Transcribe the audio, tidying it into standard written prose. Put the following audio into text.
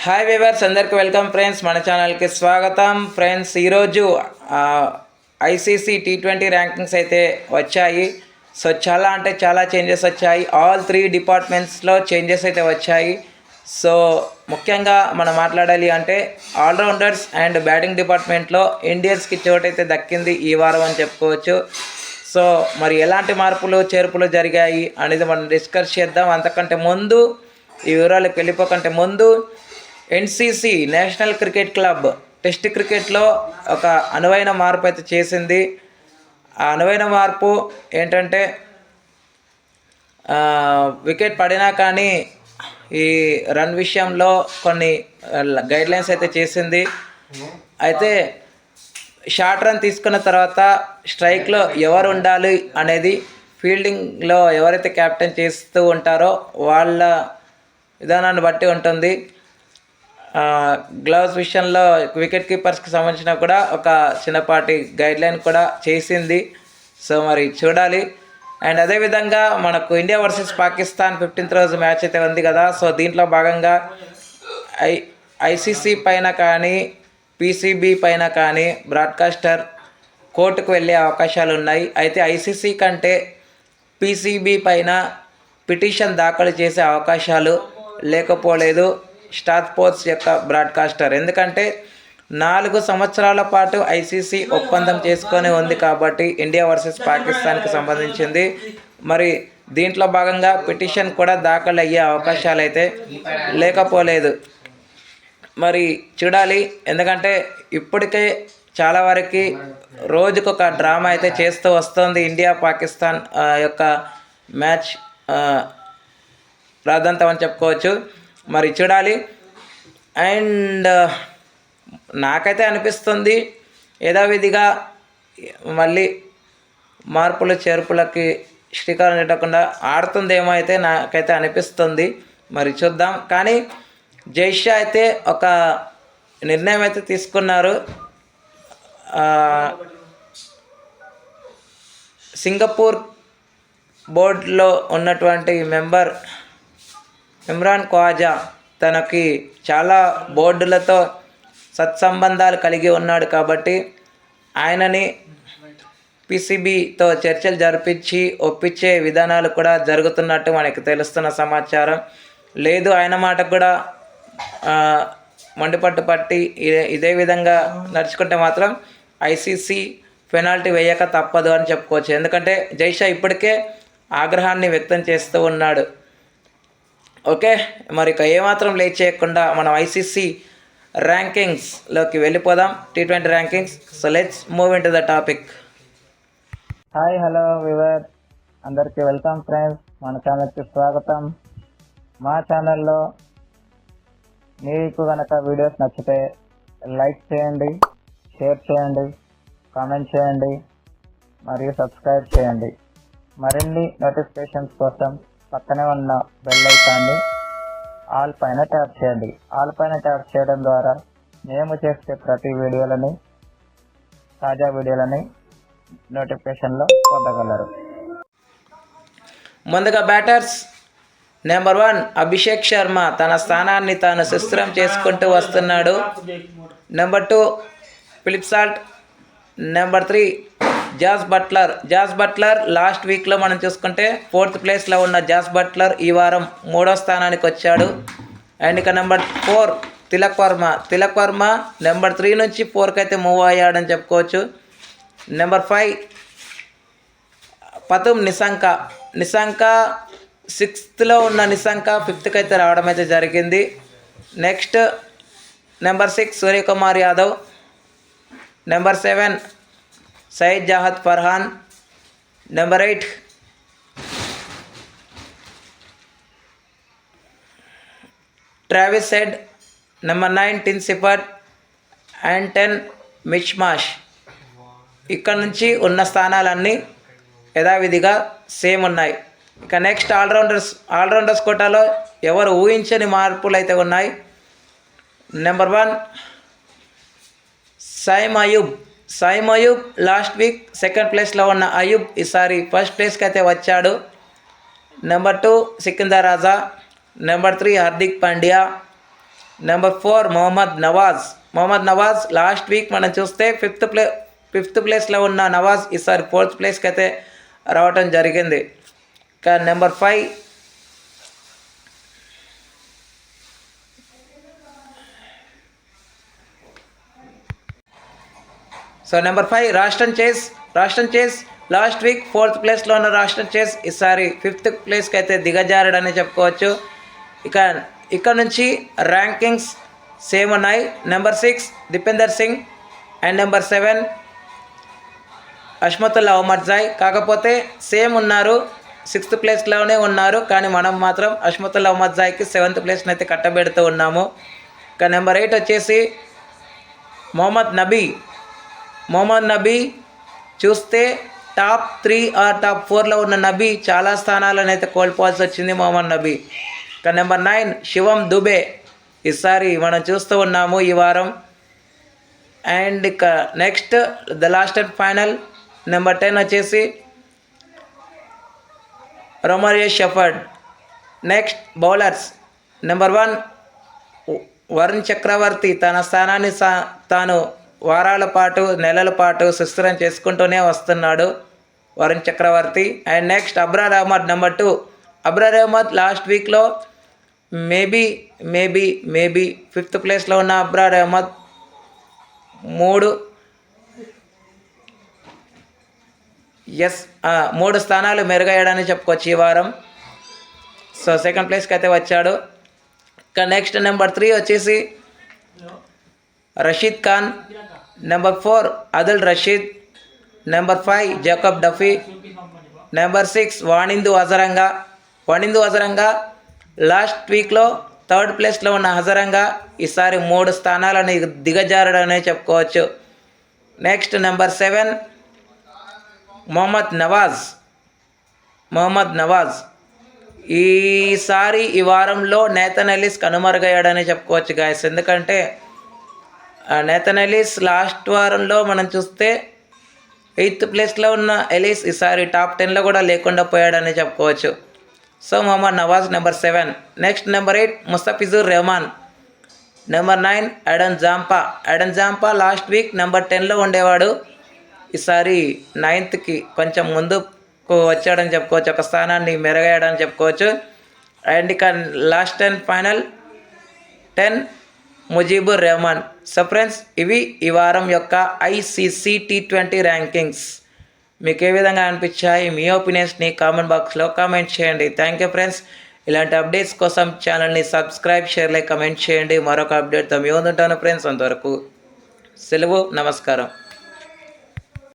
Hi viewers, అందరికీ welcome friends. మన ఛానల్కి స్వాగతం ఫ్రెండ్స్. ఈరోజు ఐసీసీ T20 ర్యాంకింగ్స్ అయితే వచ్చాయి. సో చాలా చేంజెస్ వచ్చాయి. ఆల్ 3 డిపార్ట్మెంట్స్లో చేంజెస్ అయితే వచ్చాయి. సో ముఖ్యంగా మనం మాట్లాడాలి అంటే ఆల్రౌండర్స్ అండ్ బ్యాటింగ్ డిపార్ట్మెంట్లో ఇండియన్స్కి చోటైతే దక్కింది ఈ వారం అని చెప్పుకోవచ్చు. సో మరి ఎలాంటి మార్పులు చేర్పులు జరిగాయి అనేది మనం డిస్కస్ చేద్దాం. అంతకంటే ముందు ఈ వివరాలకు వెళ్ళిపోకంటే ముందు NCC national cricket club test క్రికెట్లో ఒక అనువైన మార్పు అయితే చేసింది. ఆ అనువైన మార్పు ఏంటంటే వికెట్ పడినా కానీ ఈ రన్ విషయంలో కొన్ని గైడ్లైన్స్ అయితే చేసింది. అయితే షార్ట్ రన్ తీసుకున్న తర్వాత స్ట్రైక్లో ఎవరు ఉండాలి అనేది ఫీల్డింగ్లో ఎవరైతే క్యాప్టెన్ చేస్తూ ఉంటారో వాళ్ళ విధానాన్ని బట్టి ఉంటుంది. గ్లౌస్ విషయంలో వికెట్ కీపర్స్కి సంబంధించిన కూడా ఒక చిన్నపాటి గైడ్లైన్ కూడా చేసింది. సో మరి చూడాలి. అండ్ అదేవిధంగా మనకు ఇండియా వర్సెస్ పాకిస్తాన్ 15th రోజు మ్యాచ్ అయితే ఉంది కదా. సో దీంట్లో భాగంగా ఐసీసీ పైన కానీ పీసీబీ పైన కానీ బ్రాడ్కాస్టర్ కోర్టుకు వెళ్ళే అవకాశాలు ఉన్నాయి. అయితే ఐసీసీ కంటే పీసీబీ పైన పిటిషన్ దాఖలు చేసే అవకాశాలు లేకపోలేదు స్టార్ స్పోర్ట్స్ యొక్క బ్రాడ్కాస్టర్. ఎందుకంటే 4 సంవత్సరాల పాటు ఐసీసీ ఒప్పందం చేసుకొని ఉంది కాబట్టి ఇండియా వర్సెస్ పాకిస్తాన్కి సంబంధించింది. మరి దీంట్లో భాగంగా పిటిషన్ కూడా దాఖలు అయ్యే అవకాశాలు అయితే లేకపోలేదు. మరి చూడాలి. ఎందుకంటే ఇప్పటికే చాలా వరకు రోజుకొక డ్రామా అయితే చేస్తూ వస్తుంది ఇండియా పాకిస్తాన్ యొక్క మ్యాచ్ రాద్ధాంతం అని చెప్పుకోవచ్చు. మరి చూడాలి. అండ్ నాకైతే అనిపిస్తుంది యథావిధిగా మళ్ళీ మార్పులు చేర్పులకి శ్రీకారం చుట్టకుండా ఆడుతుందేమో అయితే నాకైతే అనిపిస్తుంది. మరి చూద్దాం. కానీ జైషా అయితే ఒక నిర్ణయం అయితే తీసుకున్నారు. సింగపూర్ బోర్డులో ఉన్నటువంటి మెంబర్ ఇమ్రాన్ ఖవాజా తనకి చాలా బోర్డులతో సత్సంబంధాలు కలిగి ఉన్నాడు కాబట్టి ఆయనని పీసీబీతో చర్చలు జరిపించి ఒప్పించే విధానాలు కూడా జరుగుతున్నట్టు మనకి తెలుస్తున్న సమాచారం. లేదు ఆయన మాట కూడా మండిపట్టు పట్టి ఇదే విధంగా నడుచుకుంటే మాత్రం ఐసీసీ పెనాల్టీ వేయక తప్పదు అని చెప్పుకోవచ్చు. ఎందుకంటే జైషా ఇప్పటికే ఆగ్రహాన్ని వ్యక్తం చేస్తూ ఉన్నాడు. ఓకే, మరి ఇక ఏమాత్రం లేట్ చేయకుండా మనం ఐసీసీ ర్యాంకింగ్స్లోకి వెళ్ళిపోదాం. T20 rankings. So let's move in to the topic. Hi hello viewers, అందరికీ వెల్కమ్ ఫ్రెండ్స్. మన ఛానల్కి స్వాగతం. మా ఛానల్లో మీకు కనుక వీడియోస్ నచ్చితే లైక్ చేయండి, షేర్ చేయండి, కామెంట్ చేయండి మరియు సబ్స్క్రైబ్ చేయండి. మరిన్ని నోటిఫికేషన్స్ కోసం పక్కనే ఉన్న బెల్ ఐకాన్ని ఆల్ పైన ట్యాప్ చేయండి. ఆల్ పైన ట్యాప్ చేయడం ద్వారా మేము చేసే ప్రతి వీడియోలని, తాజా వీడియోలని నోటిఫికేషన్లో పొందగలరు. ముందుగా బ్యాటర్స్. నెంబర్ 1 అభిషేక్ శర్మ తన స్థానాన్ని తాను సుస్థిరం చేసుకుంటూ వస్తున్నాడు. Number 2 Philip Salt. Number 3 Jos Buttler last వీక్లో మనం చూసుకుంటే 4th ప్లేస్లో ఉన్న జాస్ బట్లర్ ఈ వారం 3వ స్థానానికి వచ్చాడు. అండ్ ఇక నెంబర్ 4 తిలక్ వర్మ నెంబర్ 3 నుంచి 4కి అయితే మూవ్ అయ్యాడని చెప్పుకోవచ్చు. నెంబర్ 5 పతుమ్ నిశంక 6th ఉన్న నిశంక 5th అయితే రావడం అయితే జరిగింది. Next number 6 Suryakumar Yadav. Number 7 Sahibzada Farhan. Number 8 Travis Head. Number 9 Tim Seifert and 10 Mitch Marsh. ఇక్కడ నుంచి ఉన్న స్థానాలన్నీ యథావిధిగా సేమ్ ఉన్నాయి. ఇక నెక్స్ట్ ఆల్రౌండర్స్ కోటాలో ఎవరు ఊహించని మార్పులు అయితే ఉన్నాయి. Number 1 Saim Ayub last week 2nd ప్లేస్లో ఉన్న అయూబ్ ఈసారి 1st ప్లేస్కి అయితే వచ్చాడు. Number 2 Sikandar Raza. Number 3 Hardik Pandya. Number 4 Mohammad Nawaz last week మనం చూస్తే ఫిఫ్త్ ప్లేస్లో ఉన్న నవాజ్ ఈసారి 4th ప్లేస్కి అయితే రావటం జరిగింది. ఇంకా నెంబర్ 5 రాస్టన్ చేస్ లాస్ట్ వీక్ 4th ప్లేస్లో ఉన్న రాస్టన్ చేస్ ఈసారి 5th ప్లేస్కి అయితే దిగజారడని చెప్పుకోవచ్చు. ఇక్కడ నుంచి ర్యాంకింగ్స్ సేమ్ ఉన్నాయి. Number 6 Dipendra Singh and number 7 Azmatullah Omarzai. కాకపోతే సేమ్ ఉన్నారు, 6th ప్లేస్లోనే ఉన్నారు. కానీ మనం మాత్రం అష్మతుల్లా ఉమర్జాయ్కి 7th ప్లేస్ని అయితే కట్టబెడుతూ ఉన్నాము. ఇక నెంబర్ 8 వచ్చేసి మొహమ్మద్ నబీ. చూస్తే టాప్ 3 ఆర్ టాప్ 4లో ఉన్న నబీ చాలా స్థానాలను అయితే కోల్పోవాల్సి వచ్చింది మొహమ్మద్ నబీ. ఇక నెంబర్ 9 శివం దుబే ఈసారి మనం చూస్తూ ఉన్నాము ఈ వారం. అండ్ ఇక next the last and final number 10 వచ్చేసి Romario Shepherd. Next bowlers number 1 Varun Chakravarthy తన స్థానాన్ని తాను వారాల పాటు నెలల పాటు సుస్థిరం చేసుకుంటూనే వస్తున్నాడు Varun Chakravarthy. And next Abrar Ahmed number 2. Abrar Ahmed last వీక్లో మేబీ 5th ప్లేస్లో ఉన్న అబ్రార్ అహ్మద్ 3 స్థానాలు మెరుగయ్యాడని చెప్పుకోవచ్చు ఈ వారం. సో 2nd ప్లేస్కి అయితే వచ్చాడు. ఇంకా నెక్స్ట్ నెంబర్ 3 వచ్చేసి Rashid Khan. Number 4 Adil Rashid. Number 5 Jacob Duffy. Number 6 Wanindu Hasaranga last వీక్లో 3rd ప్లేస్లో ఉన్న హజరంగా ఈసారి 3 స్థానాలను దిగజారడనే చెప్పుకోవచ్చు. Next number 7 Mohammad Nawaz. ఈ వారంలో నేథన్ ఎలిస్ కనుమరుగయ్యాడని చెప్పుకోవచ్చు గాయస్. ఎందుకంటే నేథన్ ఎలిస్ లాస్ట్ వారంలో మనం చూస్తే 8th ప్లేస్లో ఉన్న ఎలిస్ ఈసారి టాప్ 10లో కూడా లేకుండా పోయాడని చెప్పుకోవచ్చు. So Mohammad Nawaz number 7. Next number 8 Mustafizur Rahman. Number 9 Adam Zampa last week number 10లో ఉండేవాడు. ఈసారి 9th కొంచెం ముందుకు వచ్చాడని చెప్పుకోవచ్చు, ఒక స్థానాన్ని మెరుగయ్యాడని చెప్పుకోవచ్చు. అండ్ ఇక last and final 10 Mujeebur Rehman. So friends, ఇవి ఈ వారం యొక్క ICC T20 ర్యాంకింగ్స్. మీకు ఏ విధంగా అనిపించాయి మీ ఒపీనియన్స్ని కామెంట్ బాక్స్లో కామెంట్ చేయండి. Thank you friends. ఇలాంటి అప్డేట్స్ కోసం ఛానల్ని సబ్స్క్రైబ్, షేర్, లైక్, కమెంట్ చేయండి. మరొక అప్డేట్తో మీ ముందుంటాను ఫ్రెండ్స్. అంతవరకు సెలవు, నమస్కారం.